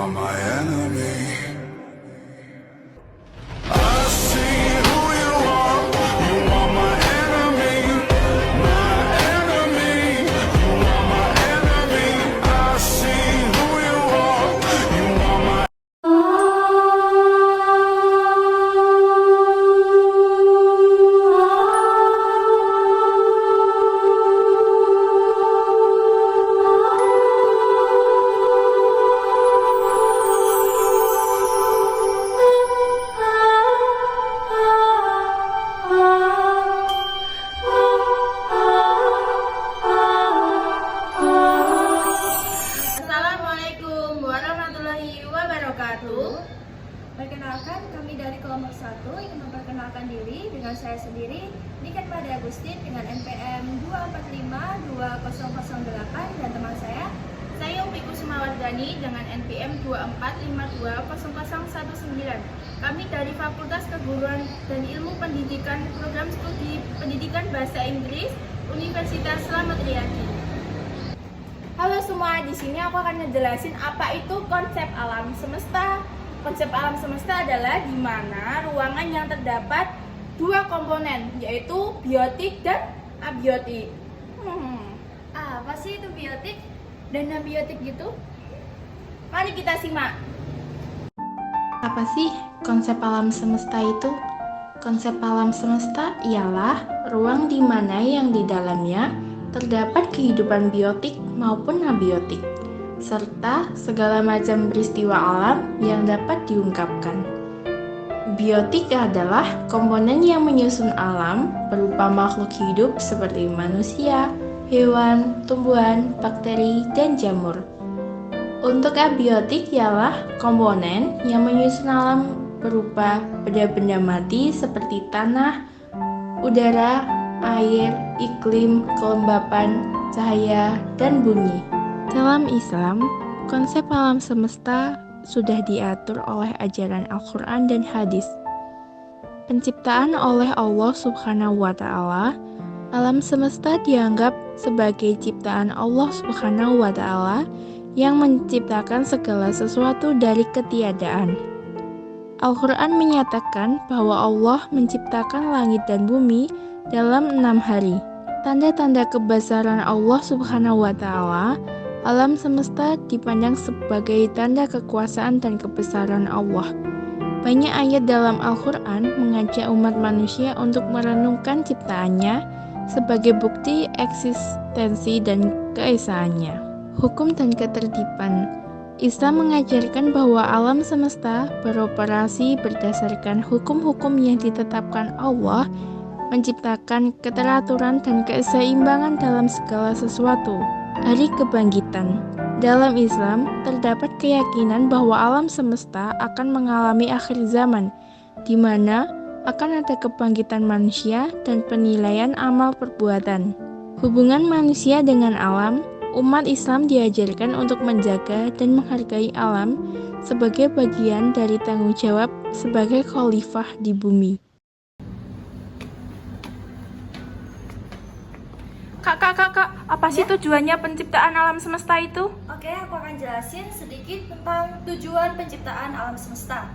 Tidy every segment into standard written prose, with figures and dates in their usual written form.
are my enemy. I see who you are. You are my enemy. My enemy. You are my enemy. I see who you are. You are my Assalamualaikum warahmatullahi wabarakatuh. Perkenalkan, kami dari kelompok 1 ingin memperkenalkan diri dengan saya sendiri, Niken Mada Agustin dengan NPM 2452008 dan teman saya Saya Umi Kusumawardani dengan NPM 2452019. Kami dari Fakultas Keguruan dan Ilmu Pendidikan Program Studi Pendidikan Bahasa Inggris Universitas Slamet Riyadi. Halo semua, di sini aku akan ngejelasin apa itu konsep alam semesta. Konsep alam semesta adalah di mana ruangan yang terdapat dua komponen, yaitu biotik dan abiotik. apa sih itu biotik dan abiotik gitu? Mari kita simak. Apa sih konsep alam semesta itu? Konsep alam semesta ialah ruang di mana yang di dalamnya terdapat kehidupan biotik maupun abiotik, serta segala macam peristiwa alam yang dapat diungkapkan. Biotik adalah komponen yang menyusun alam berupa makhluk hidup seperti manusia, hewan, tumbuhan, bakteri, dan jamur. Untuk abiotik ialah komponen yang menyusun alam berupa benda-benda mati seperti tanah, udara, air, iklim, kelembapan, cahaya, dan bumi. Dalam Islam, konsep alam semesta sudah diatur oleh ajaran Al-Quran dan hadis. Penciptaan oleh Allah Subhanahu wa Ta'ala, alam semesta dianggap sebagai ciptaan Allah Subhanahu wa Ta'ala yang menciptakan segala sesuatu dari ketiadaan. Al-Quran menyatakan bahwa Allah menciptakan langit dan bumi dalam 6 hari. Tanda-tanda kebesaran Allah Subhanahu wa Ta'ala, alam semesta dipandang sebagai tanda kekuasaan dan kebesaran Allah. Banyak ayat dalam Al-Quran mengajak umat manusia untuk merenungkan ciptaannya sebagai bukti eksistensi dan keesaannya. Hukum dan ketertiban. Islam mengajarkan bahwa alam semesta beroperasi berdasarkan hukum-hukum yang ditetapkan Allah, menciptakan keteraturan dan keseimbangan dalam segala sesuatu. Hari Kebangkitan. Dalam Islam, terdapat keyakinan bahwa alam semesta akan mengalami akhir zaman, di mana akan ada kebangkitan manusia dan penilaian amal perbuatan. Hubungan manusia dengan alam, umat Islam diajarkan untuk menjaga dan menghargai alam sebagai bagian dari tanggung jawab sebagai khalifah di bumi. Kak, apa sih tujuannya penciptaan alam semesta itu? Oke, aku akan jelasin sedikit tentang tujuan penciptaan alam semesta.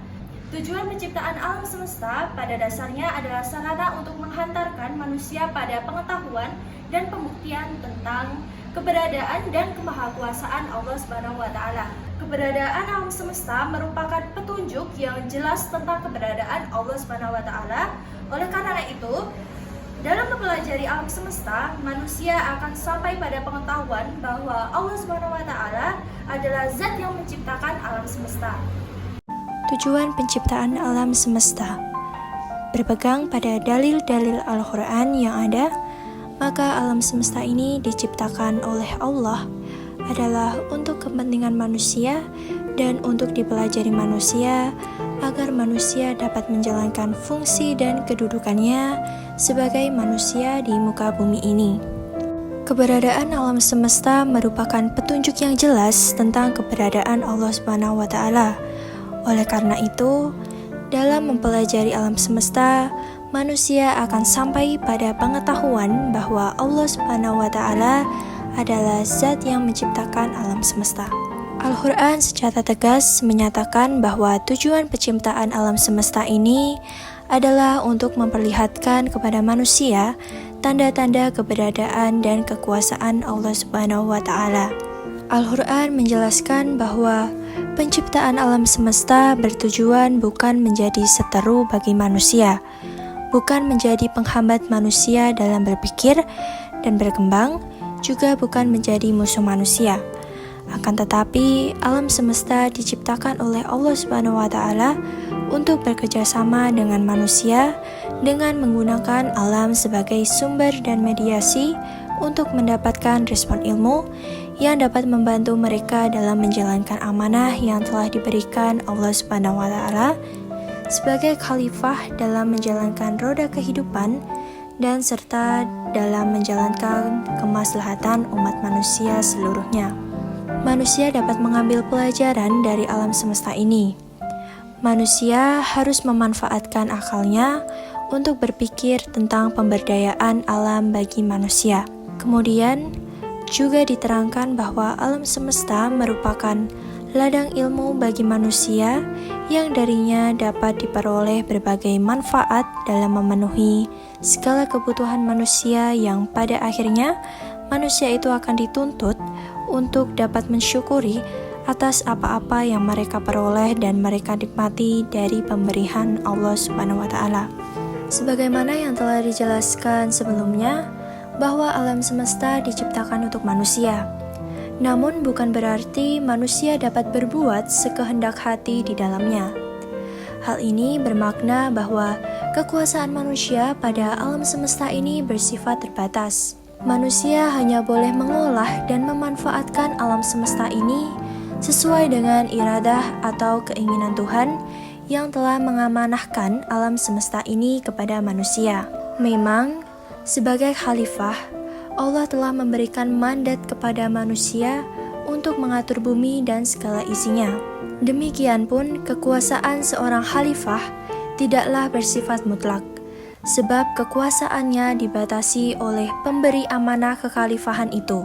Tujuan penciptaan alam semesta pada dasarnya adalah sarana untuk menghantarkan manusia pada pengetahuan dan pembuktian tentang keberadaan dan kemahakuasaan Allah Subhanahu wa Ta'ala. Keberadaan alam semesta merupakan petunjuk yang jelas tentang keberadaan Allah Subhanahu wa Ta'ala. Oleh karena itu, dalam mempelajari alam semesta, manusia akan sampai pada pengetahuan bahwa Allah Subhanahu wa Ta'ala adalah zat yang menciptakan alam semesta. Tujuan penciptaan alam semesta. Berpegang pada dalil-dalil Al-Quran yang ada, maka alam semesta ini diciptakan oleh Allah adalah untuk kepentingan manusia dan untuk dipelajari manusia agar manusia dapat menjalankan fungsi dan kedudukannya sebagai manusia di muka bumi ini. Keberadaan alam semesta merupakan petunjuk yang jelas tentang keberadaan Allah Subhanahu wa Ta'ala. Oleh karena itu, dalam mempelajari alam semesta, manusia akan sampai pada pengetahuan bahwa Allah Subhanahu wa Ta'ala adalah zat yang menciptakan alam semesta. Al-Quran secara tegas menyatakan bahwa tujuan penciptaan alam semesta ini adalah untuk memperlihatkan kepada manusia tanda-tanda keberadaan dan kekuasaan Allah Subhanahu wa Ta'ala. Al-Quran menjelaskan bahwa penciptaan alam semesta bertujuan bukan menjadi seteru bagi manusia, bukan menjadi penghambat manusia dalam berpikir dan berkembang, juga bukan menjadi musuh manusia. Akan tetapi, alam semesta diciptakan oleh Allah Subhanahu wa Ta'ala untuk bekerja sama dengan manusia dengan menggunakan alam sebagai sumber dan mediasi untuk mendapatkan respon ilmu yang dapat membantu mereka dalam menjalankan amanah yang telah diberikan Allah Subhanahu wa Ta'ala sebagai khalifah dalam menjalankan roda kehidupan dan serta dalam menjalankan kemaslahatan umat manusia seluruhnya. Manusia dapat mengambil pelajaran dari alam semesta ini. Manusia harus memanfaatkan akalnya untuk berpikir tentang pemberdayaan alam bagi manusia. Kemudian, juga diterangkan bahwa alam semesta merupakan ladang ilmu bagi manusia yang darinya dapat diperoleh berbagai manfaat dalam memenuhi segala kebutuhan manusia yang pada akhirnya manusia itu akan dituntut untuk dapat mensyukuri atas apa-apa yang mereka peroleh dan mereka nikmati dari pemberian Allah Subhanahu wa Ta'ala. Sebagaimana yang telah dijelaskan sebelumnya, bahwa alam semesta diciptakan untuk manusia. Namun bukan berarti manusia dapat berbuat sekehendak hati di dalamnya. Hal ini bermakna bahwa kekuasaan manusia pada alam semesta ini bersifat terbatas. Manusia hanya boleh mengolah dan memanfaatkan alam semesta ini sesuai dengan iradah atau keinginan Tuhan yang telah mengamanahkan alam semesta ini kepada manusia. Memang, sebagai khalifah, Allah telah memberikan mandat kepada manusia untuk mengatur bumi dan segala isinya. Demikian pun, kekuasaan seorang khalifah tidaklah bersifat mutlak, sebab kekuasaannya dibatasi oleh pemberi amanah kekhalifahan itu,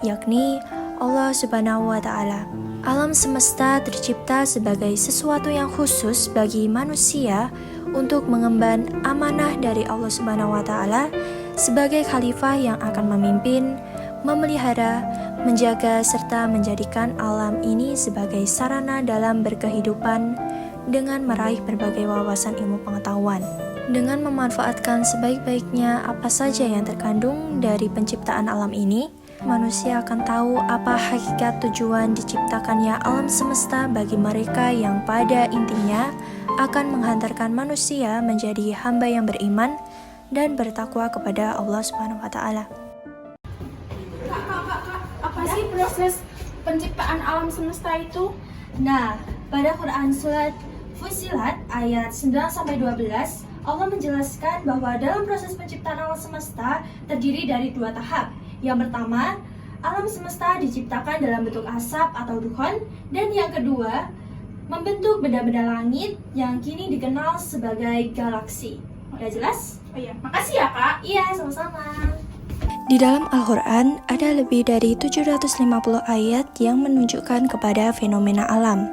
yakni Allah Subhanahu wa Ta'ala. Alam semesta tercipta sebagai sesuatu yang khusus bagi manusia untuk mengemban amanah dari Allah Subhanahu wa Ta'ala sebagai khalifah yang akan memimpin, memelihara, menjaga serta menjadikan alam ini sebagai sarana dalam berkehidupan dengan meraih berbagai wawasan ilmu pengetahuan. Dengan memanfaatkan sebaik-baiknya apa saja yang terkandung dari penciptaan alam ini, manusia akan tahu apa hakikat tujuan diciptakannya alam semesta bagi mereka yang pada intinya akan menghantarkan manusia menjadi hamba yang beriman dan bertakwa kepada Allah Subhanahu wa Ta'ala. Kak, apa sih proses penciptaan alam semesta itu? Nah, pada Quran Surat Fussilat ayat 9-12, Allah menjelaskan bahwa dalam proses penciptaan alam semesta terdiri dari 2 tahap. Yang pertama, alam semesta diciptakan dalam bentuk asap atau dukhon, dan yang kedua, membentuk benda-benda langit yang kini dikenal sebagai galaksi. Udah jelas? Oh iya, makasih ya Kak. Iya, sama-sama. Di dalam Al-Quran ada lebih dari 750 ayat yang menunjukkan kepada fenomena alam,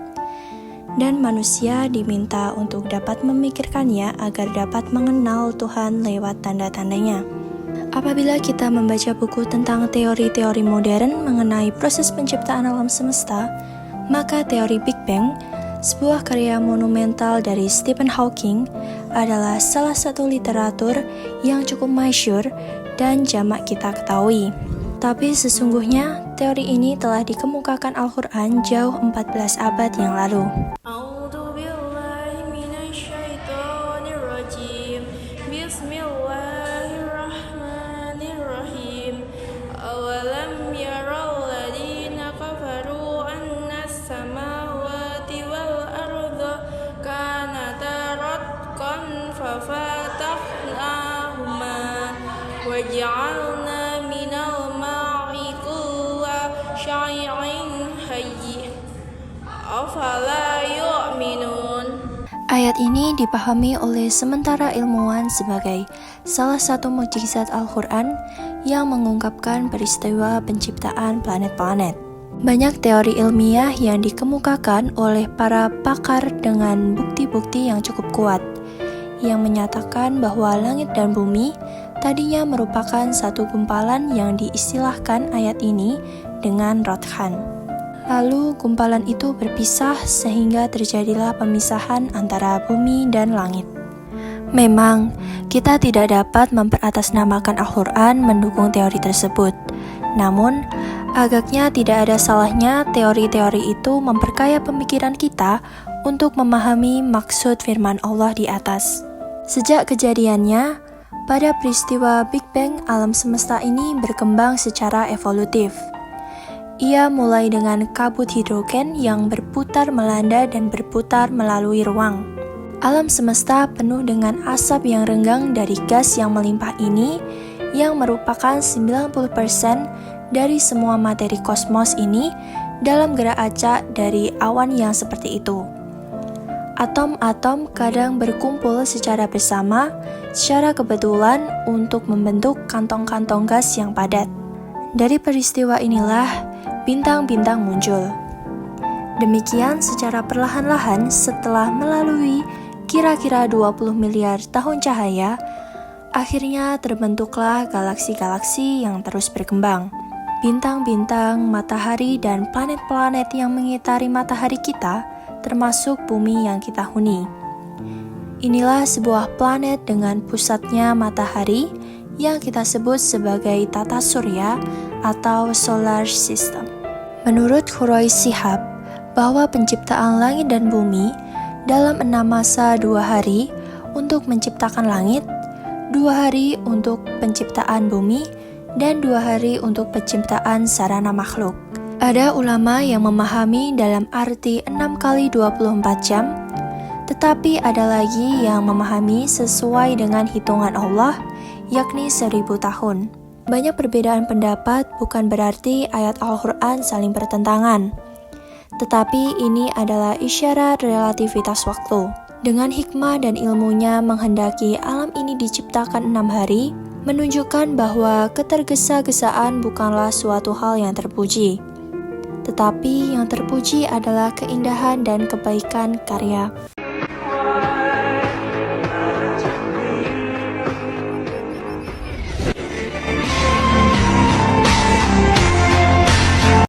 dan manusia diminta untuk dapat memikirkannya agar dapat mengenal Tuhan lewat tanda-tandanya. Apabila kita membaca buku tentang teori-teori modern mengenai proses penciptaan alam semesta, maka teori Big Bang, sebuah karya monumental dari Stephen Hawking, adalah salah satu literatur yang cukup masyhur dan jamak kita ketahui. Tapi sesungguhnya teori ini telah dikemukakan Al-Quran jauh 14 abad yang lalu. وجعلنا من الماء كل شيء حي أفلا يؤمنون. Ayat ini dipahami oleh sementara ilmuwan sebagai salah satu mukjizat Al-Quran yang mengungkapkan peristiwa penciptaan planet-planet. Banyak teori ilmiah yang dikemukakan oleh para pakar dengan bukti-bukti yang cukup kuat, yang menyatakan bahwa langit dan bumi tadinya merupakan satu gumpalan yang diistilahkan ayat ini dengan rothan. Lalu gumpalan itu berpisah sehingga terjadilah pemisahan antara bumi dan langit. Memang, kita tidak dapat memperatasnamakan Al-Quran mendukung teori tersebut. Namun, agaknya tidak ada salahnya teori-teori itu memperkaya pemikiran kita untuk memahami maksud firman Allah di atas. Sejak kejadiannya, pada peristiwa Big Bang, alam semesta ini berkembang secara evolutif. Ia mulai dengan kabut hidrogen yang berputar melanda dan berputar melalui ruang. Alam semesta penuh dengan asap yang renggang dari gas yang melimpah ini, yang merupakan 90% dari semua materi kosmos ini dalam gerak acak dari awan yang seperti itu. Atom-atom kadang berkumpul secara bersama, secara kebetulan untuk membentuk kantong-kantong gas yang padat. Dari peristiwa inilah bintang-bintang muncul. Demikian secara perlahan-lahan setelah melalui kira-kira 20 miliar tahun cahaya, akhirnya terbentuklah galaksi-galaksi yang terus berkembang. Bintang-bintang, matahari, dan planet-planet yang mengitari matahari kita, termasuk bumi yang kita huni. Inilah sebuah planet dengan pusatnya matahari yang kita sebut sebagai tata surya atau solar system. Menurut Quraish Shihab, bahwa penciptaan langit dan bumi dalam 6 masa 2 hari untuk menciptakan langit, 2 hari untuk penciptaan bumi, dan 2 hari untuk penciptaan sarana makhluk. Ada ulama yang memahami dalam arti 6 kali 24 jam, tetapi ada lagi yang memahami sesuai dengan hitungan Allah, yakni 1000 tahun. Banyak perbedaan pendapat bukan berarti ayat Al-Quran saling bertentangan, tetapi ini adalah isyarat relativitas waktu. Dengan hikmah dan ilmunya menghendaki alam ini diciptakan 6 hari, menunjukkan bahwa ketergesa-gesaan bukanlah suatu hal yang terpuji. Tetapi yang terpuji adalah keindahan dan kebaikan karya.